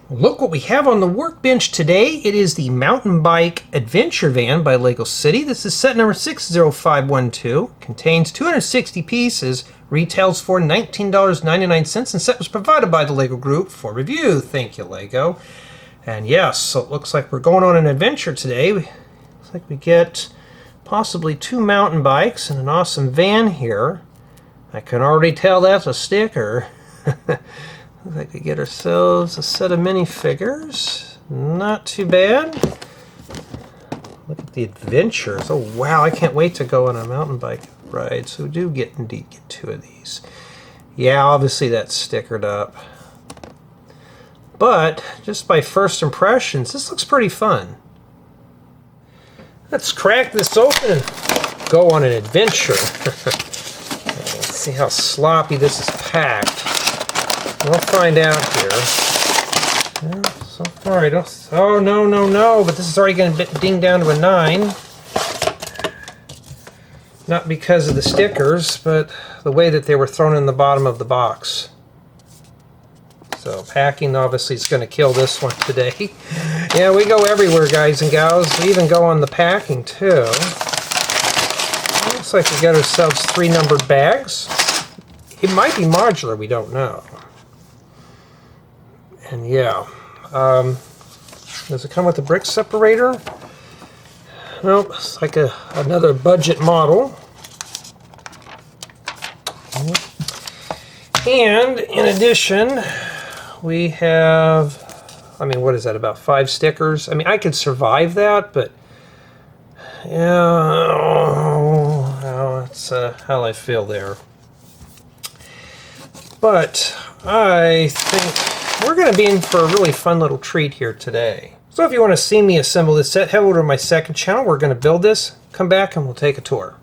Look what we have on the workbench today. It is the Mountain Bike Adventure van by Lego City. This is set number 60512. Contains 260 pieces. Retails for $19.99, and set was provided by the Lego Group for review. Thank you, Lego. And yes, so it looks like we're going on an adventure today. Looks like we get possibly 2 mountain bikes and an awesome van here. I can already tell that's a sticker. Looks like we get ourselves a set of minifigures. Not too bad. Look at the adventures. Oh wow, I can't wait to go on a mountain bike ride. So we do indeed get 2 of these. Yeah, obviously that's stickered up. But just by first impressions, this looks pretty fun. Let's crack this open and go on an adventure. Let's see how sloppy this is packed. We'll find out here. Yeah, so far I don't... Oh, no. But this is already going to ding down to a 9. Not because of the stickers, but the way that they were thrown in the bottom of the box. So packing obviously is going to kill this one today. Yeah, we go everywhere, guys and gals. We even go on the packing, too. Looks like we got ourselves 3 numbered bags. It might be modular, we don't know. And yeah, does it come with a brick separator? Nope, it's like another budget model. And in addition, we have, I mean, what is that, about 5 stickers? I mean, I could survive that, but yeah, that's how I feel there. But I think we're going to be in for a really fun little treat here today. So if you want to see me assemble this set, head over to my second channel. We're going to build this, come back, and we'll take a tour.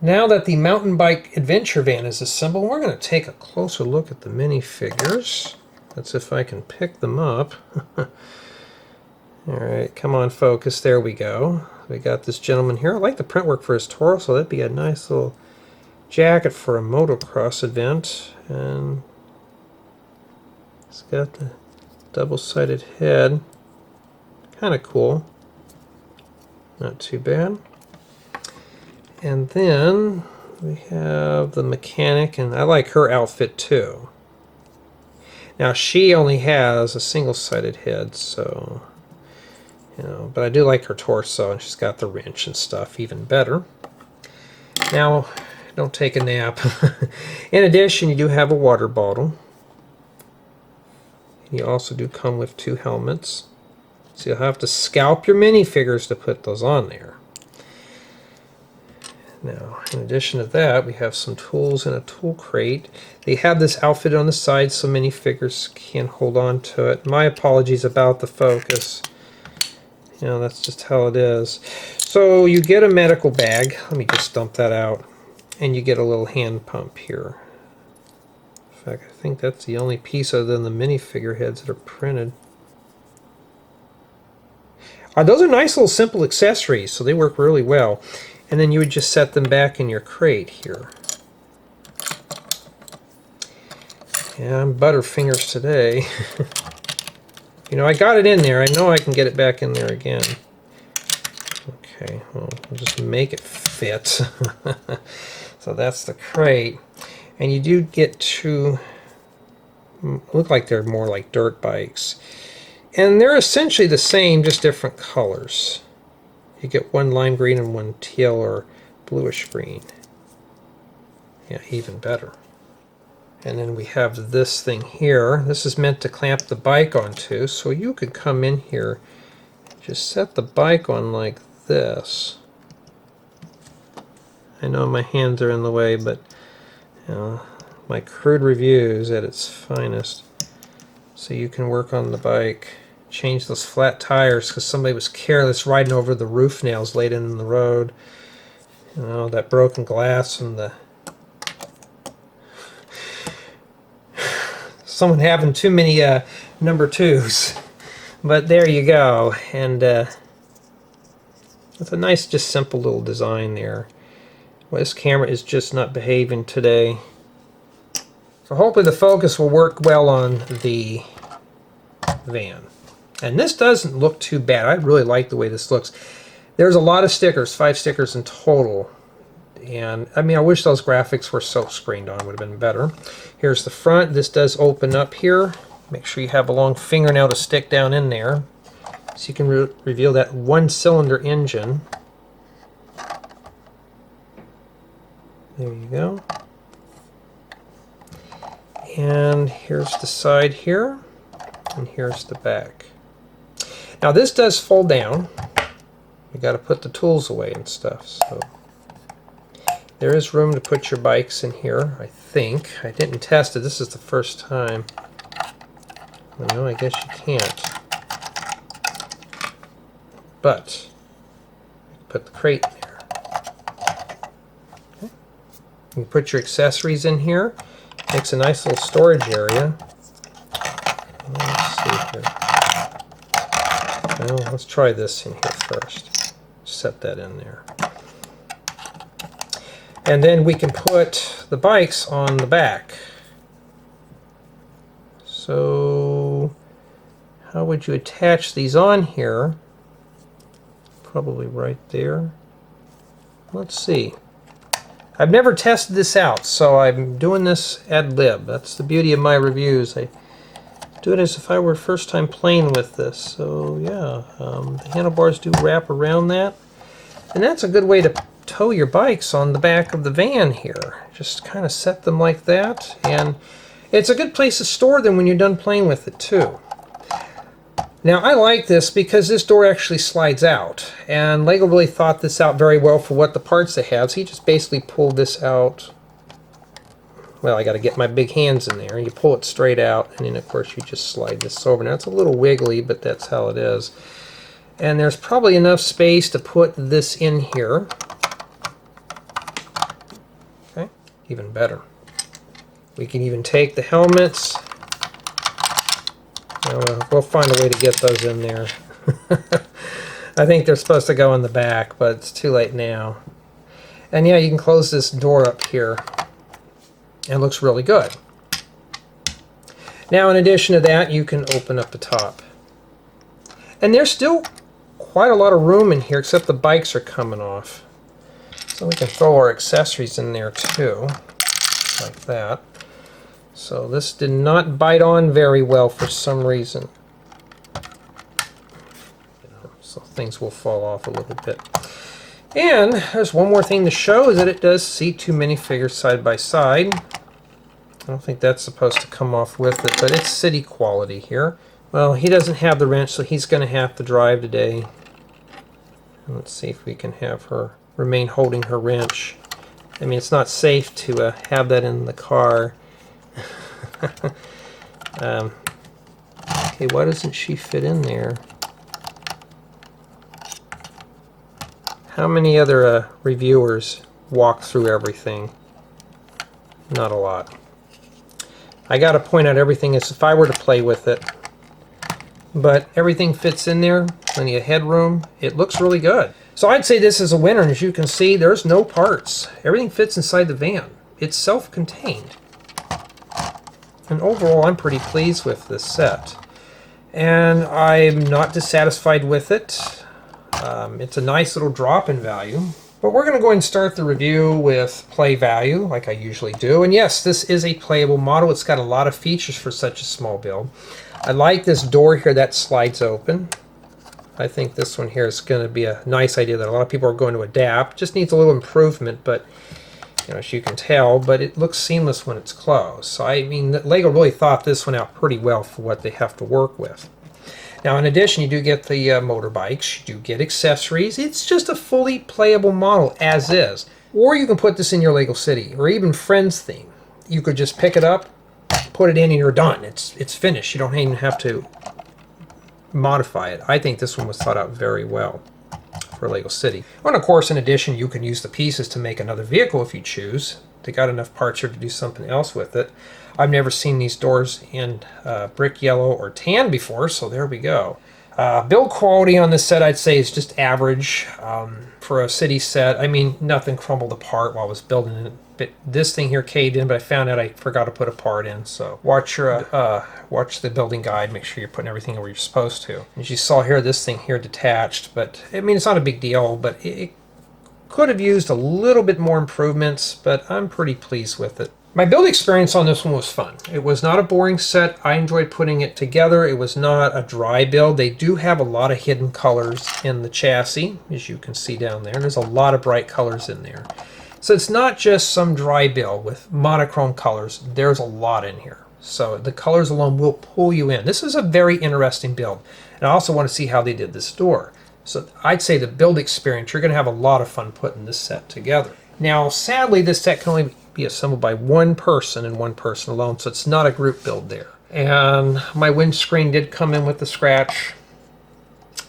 Now that the Mountain Bike Adventure van is assembled, we're going to take a closer look at the minifigures. That's if I can pick them up. Alright, come on, focus. There we go. We got this gentleman here. I like the print work for his torso. That'd be a nice little jacket for a motocross event. And it's got the double-sided head. Kind of cool. Not too bad. And then we have the mechanic, and I like her outfit too. Now she only has a single-sided head, so you know, but I do like her torso, and she's got the wrench and stuff, even better. Now, don't take a nap. In addition, you do have a water bottle. You also do come with 2 helmets. So you'll have to scalp your minifigures to put those on there. Now, in addition to that, we have some tools in a tool crate. They have this outfit on the side so minifigures can hold on to it. My apologies about the focus. You know, that's just how it is. So you get a medical bag. Let me just dump that out. And you get a little hand pump here. In fact, I think that's the only piece other than the minifigure heads that are printed. Those are nice little simple accessories, so they work really well. And then you would just set them back in your crate here. Yeah, I'm butterfingers today. You know, I got it in there. I know I can get it back in there again. Okay, well, we'll just make it fit. So that's the crate. And you do get 2, look like they're more like dirt bikes. And they're essentially the same, just different colors. You get 1 lime green and 1 teal or bluish green. Yeah, even better. And then we have this thing here. This is meant to clamp the bike onto, so you could come in here, just set the bike on like this. I know my hands are in the way, but you know, my crude reviews at its finest. So you can work on the bike, change those flat tires because somebody was careless riding over the roof nails laid in the road. You know, that broken glass and the someone having too many number 2s. But there you go. And it's a nice, just simple little design there. Well, this camera is just not behaving today. So hopefully the focus will work well on the van. And this doesn't look too bad. I really like the way this looks. There's a lot of stickers, 5 stickers in total. And I mean, I wish those graphics were silk screened on, would have been better. Here's the front. This does open up here. Make sure you have a long fingernail to stick down in there, so you can reveal that 1-cylinder engine. There you go. And here's the side here, and here's the back. Now this does fold down. You got to put the tools away and stuff. So there is room to put your bikes in here, I think. I didn't test it. This is the first time. Well, no, I guess you can't. But put the crate in there. Okay. You can put your accessories in here. Makes a nice little storage area. Let's see here. Well, let's try this in here first. Set that in there. And then we can put the bikes on the back. So how would you attach these on here? Probably right there. Let's see. I've never tested this out, so I'm doing this ad lib. That's the beauty of my reviews. I do it as if I were first time playing with this. So yeah, the handlebars do wrap around that. And that's a good way to tow your bikes on the back of the van here. Just kind of set them like that, and it's a good place to store them when you're done playing with it too. Now I like this because this door actually slides out, and LEGO really thought this out very well for what the parts they have. So you just basically pull this out. Well, I got to get my big hands in there. You pull it straight out, and then of course you just slide this over. Now it's a little wiggly, but that's how it is. And there's probably enough space to put this in here. Okay, even better. We can even take the helmets. We'll find a way to get those in there. I think they're supposed to go in the back, but it's too late now. And yeah, you can close this door up here. It looks really good. Now, in addition to that, you can open up the top. And there's still quite a lot of room in here, except the bikes are coming off. So we can throw our accessories in there too, like that. So this did not bite on very well for some reason. So things will fall off a little bit. And there's one more thing to show, is that it does seat 2 minifigures side by side. I don't think that's supposed to come off with it, but it's city quality here. Well, he doesn't have the wrench, so he's going to have to drive today. And let's see if we can have her remain holding her wrench. I mean, it's not safe to have that in the car. Okay, why doesn't she fit in there? How many other reviewers walk through everything? Not a lot. I got to point out everything as if I were to play with it. But everything fits in there, plenty of headroom. It looks really good. So I'd say this is a winner, and as you can see, there's no parts. Everything fits inside the van. It's self-contained. And overall, I'm pretty pleased with this set. And I'm not dissatisfied with it. It's a nice little drop in value. But we're going to go ahead and start the review with play value, like I usually do. And yes, this is a playable model. It's got a lot of features for such a small build. I like this door here that slides open. I think this one here is going to be a nice idea that a lot of people are going to adapt. Just needs a little improvement, but you know, as you can tell, but it looks seamless when it's closed. So I mean, LEGO really thought this one out pretty well for what they have to work with. Now, in addition, you do get the motorbikes, you do get accessories. It's just a fully playable model as is. Or you can put this in your LEGO City, or even Friends theme. You could just pick it up, put it in, and you're done. It's finished. You don't even have to modify it. I think this one was thought out very well for LEGO City. And of course, in addition, you can use the pieces to make another vehicle if you choose. They got enough parts here to do something else with it. I've never seen these doors in brick yellow or tan before, so there we go. Build quality on this set, I'd say, is just average for a city set. I mean, nothing crumbled apart while I was building it. But this thing here caved in, but I found out I forgot to put a part in. So watch the building guide. Make sure you're putting everything where you're supposed to. As you saw here, this thing here detached, but I mean, it's not a big deal, but it could have used a little bit more improvements, but I'm pretty pleased with it. My build experience on this one was fun. It was not a boring set. I enjoyed putting it together. It was not a dry build. They do have a lot of hidden colors in the chassis, as you can see down there. There's a lot of bright colors in there. So it's not just some dry build with monochrome colors. There's a lot in here. So the colors alone will pull you in. This is a very interesting build. And I also want to see how they did this door. So I'd say the build experience, you're going to have a lot of fun putting this set together. Now, sadly, this set can only be assembled by one person and one person alone, so it's not a group build there. And my windscreen did come in with the scratch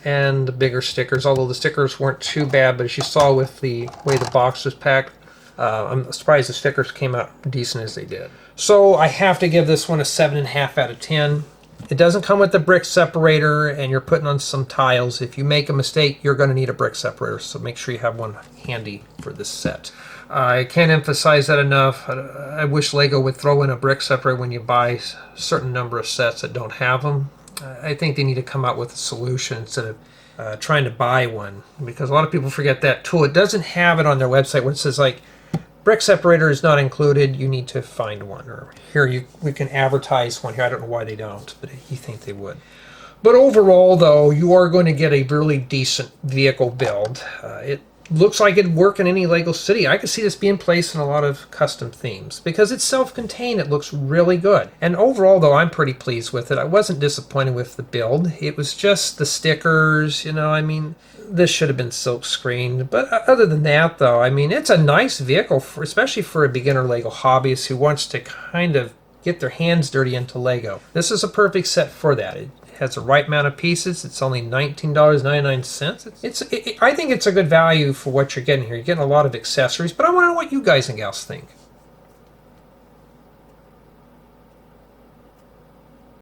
and the bigger stickers, although the stickers weren't too bad, but as you saw with the way the box was packed, I'm surprised the stickers came out decent as they did. So I have to give this one a 7.5 out of 10. It doesn't come with the brick separator, and you're putting on some tiles. If you make a mistake, you're going to need a brick separator, so make sure you have one handy for this set. I can't emphasize that enough. I wish Lego would throw in a brick separator when you buy a certain number of sets that don't have them. I think they need to come out with a solution instead of trying to buy one, because a lot of people forget that tool. It doesn't have it on their website where it says, like, brick separator is not included, you need to find one. Or here we can advertise one here. I don't know why they don't, but you think they would. But overall, though, you are going to get a really decent vehicle build. It looks like it'd work in any Lego city. I could see this being placed in a lot of custom themes. Because it's self-contained, it looks really good. And overall, though, I'm pretty pleased with it. I wasn't disappointed with the build. It was just the stickers, you know, I mean, this should have been silk screened. But other than that, though, I mean, it's a nice vehicle, especially for a beginner Lego hobbyist who wants to kind of get their hands dirty into Lego. This is a perfect set for that. It has the right amount of pieces. It's only $19.99. I think it's a good value for what you're getting here. You're getting a lot of accessories, but I want to know what you guys and gals think.